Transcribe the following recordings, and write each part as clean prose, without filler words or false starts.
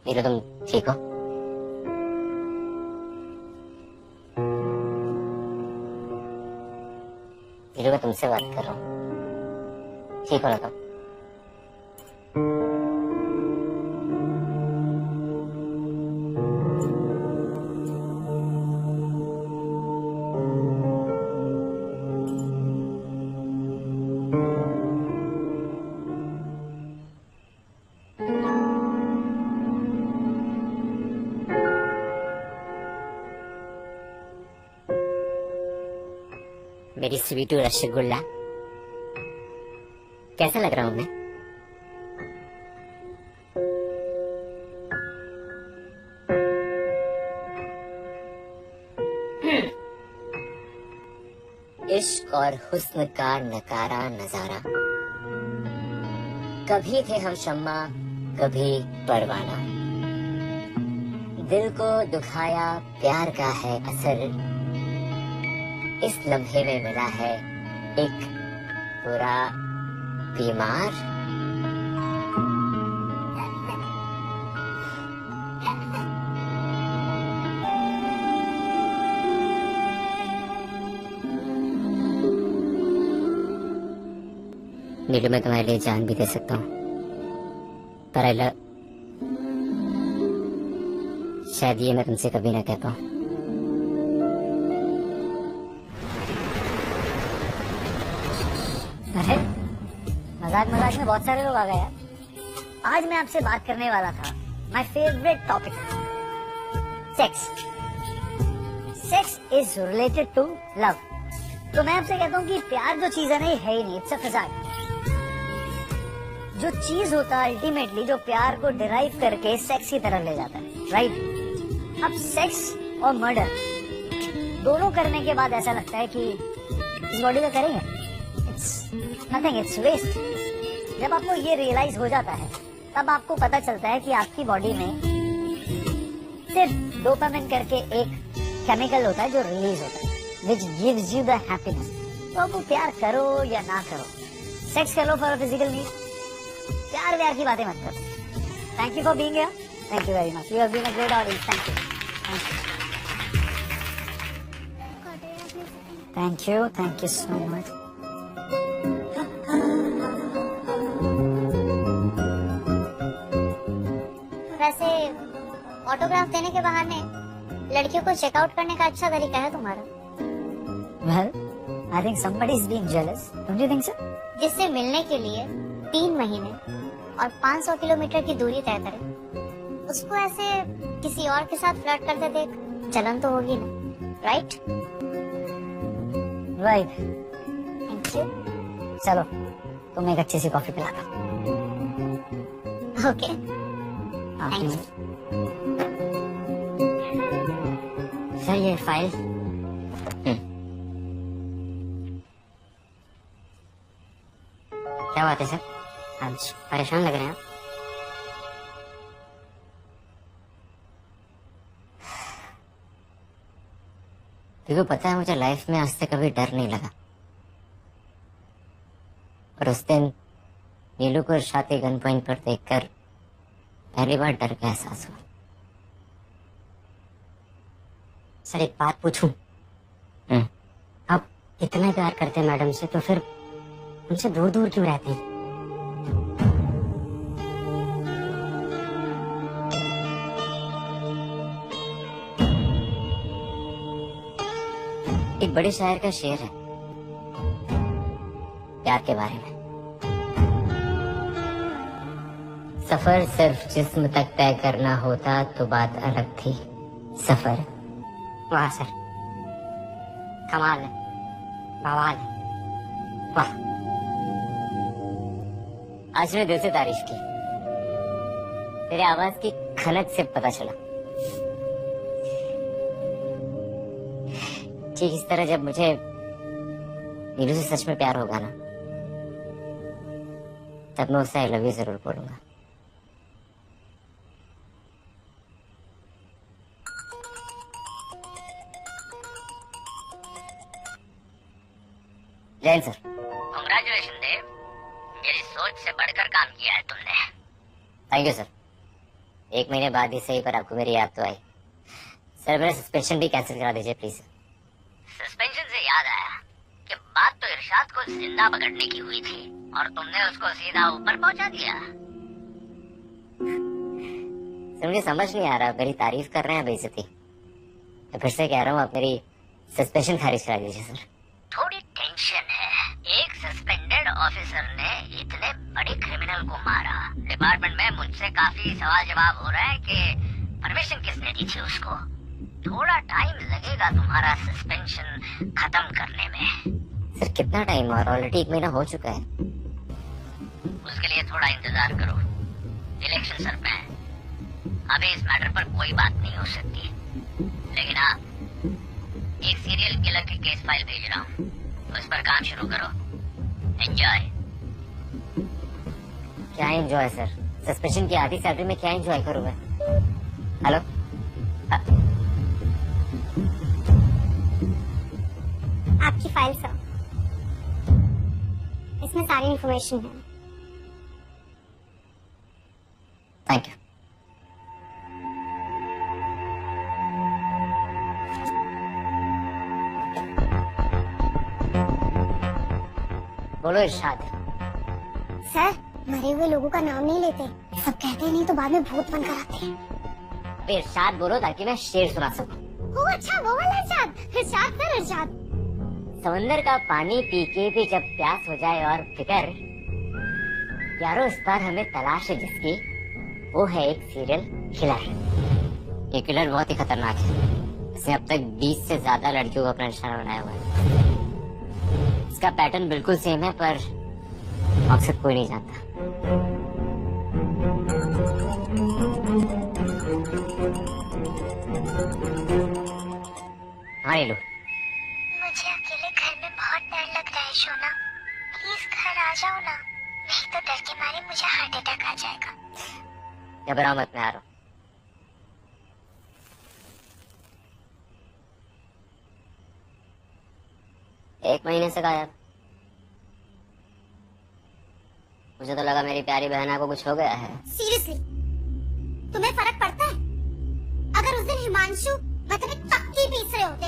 नीलू तुम ठीक हो? नीलू मैं तुमसे बात कर रहा हूँ, ठीक हो ना तुम? मेरी स्वीटू रसगुल्ला, कैसा लग रहा हूं मैं? इश्क और हुस्न का नकारा नजारा, कभी थे हम शम्मा कभी परवाना, दिल को दुखाया प्यार का है असर, इस लम्हे में मिला है एक बुरा बीमार। नीलू मैं तुम्हारे लिए जान भी दे सकता हूँ, पर शायद ये मैं तुमसे कभी ना कह पाऊँ। अरे मजाक मजाक में बहुत सारे लोग आ गए यार। आज मैं आपसे बात करने वाला था my favourite topic, sex. Sex is related to love. तो मैं आपसे कहता हूँ कि प्यार जो चीज है ना, ये है ही नहीं, इट्स अ फसाद। जो चीज होता है अल्टीमेटली, जो प्यार को डिराइव करके सेक्स की तरफ ले जाता है, राइट? अब सेक्स और मर्डर दोनों करने के बाद ऐसा लगता है कि इस बॉडी का करेंगे, नथिंग, इट्स वेस्ट। जब आपको ये रियलाइज हो जाता है, तब आपको पता चलता है कि आपकी बॉडी में सिर्फ डोपामिन करके एक केमिकल होता है जो रिलीज होता है, which gives you the happiness. तो आपको प्यार करो या ना करो, सेक्स कर लो फॉर फिजिकल नीड, प्यार व्यार की बातें मत करो। Thank you for being here, thank you very much, you have been a great audience, thank you, thank you so much. वैसे ऑटोग्राफ देने के बहाने लड़कियों को चेकआउट करने का अच्छा तरीका है तुम्हारा। Well, I think somebody is being jealous. Don't you think so? जिससे मिलने के लिए 3 महीने और 500 किलोमीटर की दूरी तय करे, उसको ऐसे किसी और के साथ फ्लर्ट करते देख जलन तो होगी ना, राइट? Right. Thank you. चलो तुम एक अच्छी सी कॉफी पिला दो। Okay, thank you. सर ये फाइल। क्या बात है सर, आज परेशान लग रहे हैं आप? क्योंकि पता है मुझे लाइफ में आज तक कभी डर नहीं लगा, और उस दिन नीलू को छाती गन पॉइंट पर देखकर पहली बार डर का एहसास हुआ। सर एक बात पूछूं? आप इतना प्यार करते हैं मैडम से, तो फिर उनसे दूर दूर क्यों रहते हैं? एक बड़े शायर का शेर है प्यार के बारे में। सफर सिर्फ जिस्म तक तय करना होता तो बात अलग थी, सफर। वाह सर, कमाल है, बवाल है, वाह। आज मैं दिल से तारीफ की, तेरे आवाज की खनक से पता चला ठीक इस तरह जब मुझे नीलू से सच में प्यार होगा ना, तब मैं उससे आई लव यू जरूर बोलूंगा। जैन सर। कांग्रेचुलेशन देव, मेरी सोच से बढ़कर काम किया है तुमने। Thank you sir. 1 महीने बाद ही सही, पर आपको मेरी याद तो आई। सर मेरा सस्पेंशन भी कैंसिल करा दीजिए प्लीज। सस्पेंशन से याद आया कि बात तो इरशाद को जिंदा पकड़ने की हुई थी और तुमने उसको सीधा ऊपर पहुंचा दिया। सर मुझे समझ नहीं आ रहा, मेरी तारीफ कर रहे हैं बेइज्जती? तो फिर से कह रहा हूँ, आप मेरी सस्पेंशन खारिज करा दीजिए सर। थोड़ी टेंशन है। एक सस्पेंडेड ऑफिसर ने इतने बड़े क्रिमिनल को मारा। डिपार्टमेंट में मुझसे काफी सवाल जवाब हो रहा है कि परमिशन किसने दी थी उसको। थोड़ा टाइम लगेगा तुम्हारा सस्पेंशन खत्म करने में। सर कितना टाइम? और ऑलरेडी 1 महीना हो चुका है। उसके लिए थोड़ा इंतजार करो। इलेक्शन सर पे है, अभी इस मैटर पर कोई बात नहीं हो सकती। लेकिन हाँ, एक सीरियल किलर की केस फाइल भेज रहा हूँ, उस पर काम शुरू करो। एंजॉय। क्या एंजॉय सर? सस्पेंशन की आधी सैलरी में क्या एंजॉय करूँगा? हेलो, आपकी फाइल सर, इसमें सारी इंफॉर्मेशन है। Thank you. बोलो इरशाद। सर, मरे हुए लोगों का नाम नहीं लेते, सब कहते हैं नहीं तो बाद में भूत बनकर आते हैं। अब इरशाद बोलो ताकि मैं शेर सुना सकूं। ओ अच्छा, वो वाला इरशाद। इरशाद सर, इरशाद। समंदर का पानी पी के भी जब प्यास हो जाए और फिकर, यारो इस बार हमें तलाश है जिसकी, वो है एक सीरियल किलर। ये किलर बहुत ही खतरनाक है। इसने अब तक 20 से ज्यादा लड़कियों को अपना निशाना बनाया हुआ है। इसका पैटर्न बिल्कुल सेम है, पर मकसद कोई नहीं जानता। हाँ नीलू, मुझे अकेले घर में बहुत डर लग रहा है शोना, प्लीज घर आ जाओ ना, नहीं तो डर के मारे मुझे हार्ट अटैक आ जाएगा। घबराओ मत, मैं आ रहा हूँ। एक महीने से गायब। मुझे तो लगा मेरी प्यारी बहना को कुछ हो गया है। सीरियसली, तुम्हें फर्क पड़ता है? अगर उस दिन हिमांशु मतलब पक्की पीस रहे होते।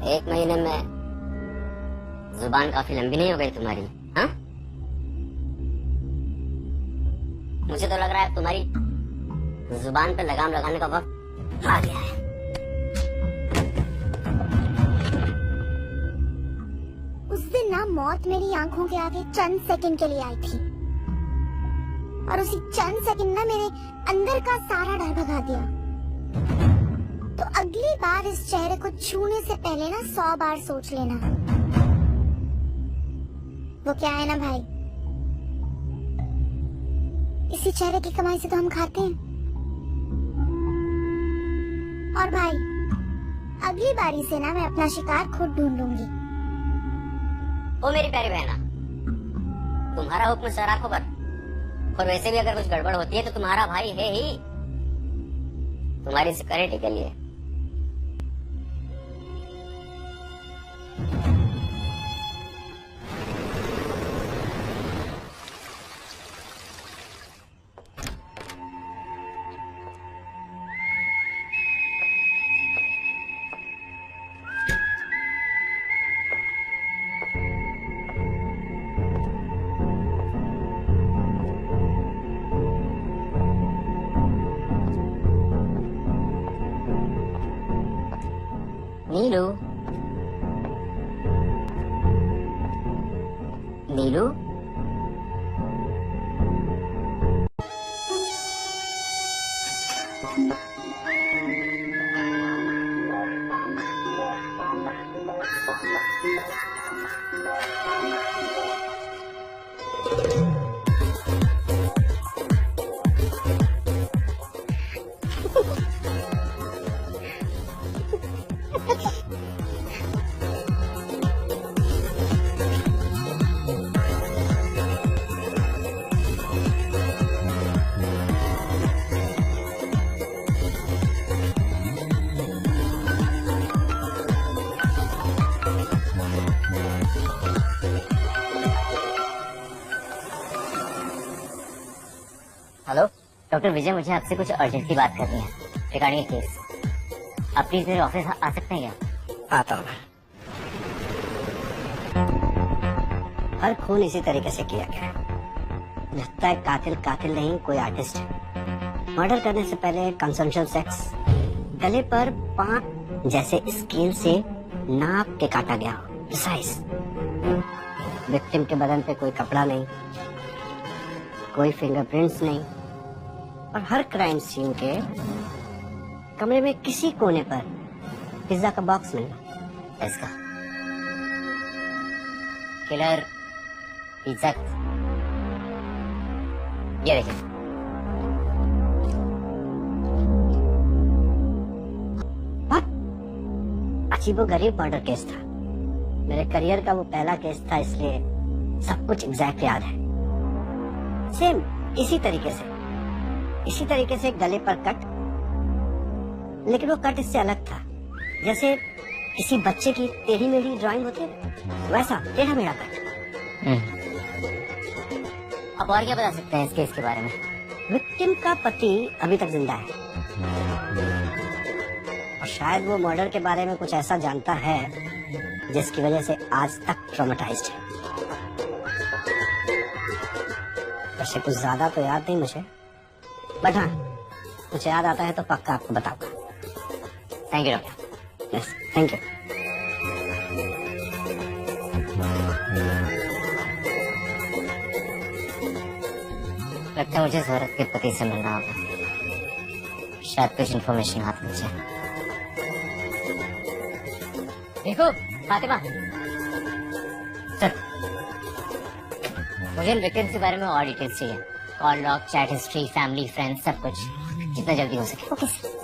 एक महीने में जुबान काफी लंबी नहीं हो गई तुम्हारी? हाँ, मुझे तो लग रहा है तुम्हारी जुबान पे लगाम लगाने का वक्त आ गया है। उस दिन ना मौत मेरी आंखों के आगे चंद सेकंड के लिए आई थी, और उसी चंद सेकंड ने मेरे अंदर का सारा डर भगा दिया। तो अगली बार इस चेहरे को छूने से पहले ना 100 बार सोच लेना। वो क्या है ना भाई, इसी चेहरे की कमाई से तो हम खाते हैं। और भाई, अगली बारी से ना मैं अपना शिकार खुद ढूंढ लूंगी। ओ मेरी प्यारी बहना, तुम्हारा हुक्म सर आंखों पर। और वैसे भी अगर कुछ गड़बड़ होती है तो तुम्हारा भाई है ही, तुम्हारी सिक्योरिटी के लिए। नीलू, नीलू, डॉक्टर विजय, मुझे आपसे कुछ अर्जेंटली बात करनी है रिगार्डिंग केस। आप प्लीज मेरे ऑफिस आ सकते हैं क्या? आता हूँ। हर खून इसी तरीके से किया गया है। लगता है कातिल कातिल नहीं, कोई आर्टिस्ट है। मर्डर करने से पहले कंसेंशुअल सेक्स, गले पर 5 जैसे स्केल से नाप के काटा गया, प्रिसाइज। विक्टिम के बदन पे कोई कपड़ा नहीं, कोई फिंगरप्रिंट्स नहीं, और हर क्राइम सीन के कमरे में किसी कोने पर पिज्जा का बॉक्स मिलना। इसका किलर पिज्जा, ये देखिए। अजीबोगरीब मर्डर केस था। मेरे करियर का वो पहला केस था, इसलिए सब कुछ एग्जैक्ट याद है। सेम इसी तरीके से गले पर कट, लेकिन वो कट इससे अलग था। जैसे किसी बच्चे की टेढ़ी मेढ़ी ड्राइंग होती है, वैसा टेढ़ा मेढ़ा कट। आप और क्या बता सकते हैं इस केस के बारे में? विक्टिम का पति अभी तक जिंदा है, और शायद वो मर्डर के बारे में कुछ ऐसा जानता है जिसकी वजह से आज तक ट्रॉमेटाइज्ड है। वैसे कुछ ज्यादा तो याद नहीं मुझे, बट हाँ, कुछ याद आता है तो पक्का आपको बताऊंगा। Thank you doctor. Yes, thank you. लगता है मुझे ज़रूरत के पति से मिलना होगा, शायद कुछ इन्फॉर्मेशन हाथ मिल जाए। देखो फातिमा, चल, मुझे इन विक्टिम्स के बारे में और डिटेल्स चाहिए। Call log, chat history, family, friends, सब कुछ, जितना जल्दी हो सके। Okay sir.